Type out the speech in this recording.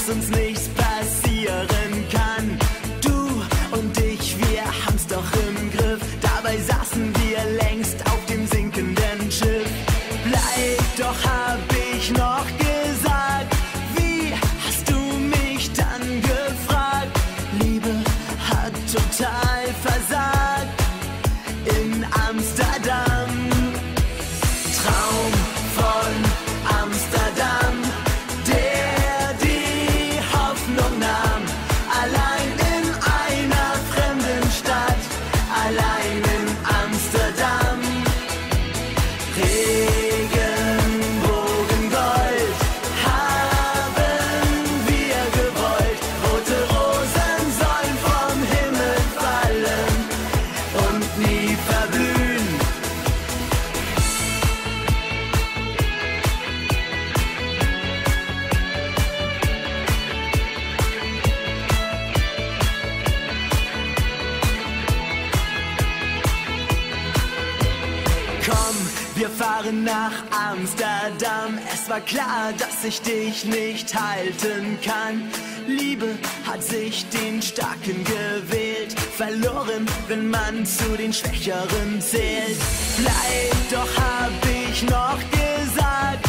dass uns nichts passieren kann. Du und ich, wir haben's doch im Griff. Dabei saßen wir längst auf dem sinkenden Schiff. Bleib doch, hab ich noch gesagt. Wie hast du mich dann gefragt? Liebe hat total versagt in Amsterdam. Traum von Amsterdam, der die Hoffnung nahm. Allein in einer fremden Stadt, allein in Amsterdam. Regenbogengold haben wir gewollt. Rote Rosen sollen vom Himmel fallen und nie verblühen. Komm, wir fahren nach Amsterdam. Es war klar, dass ich dich nicht halten kann. Liebe hat sich den Starken gewählt. Verloren, wenn man zu den Schwächeren zählt. Bleib doch, hab ich noch gesagt.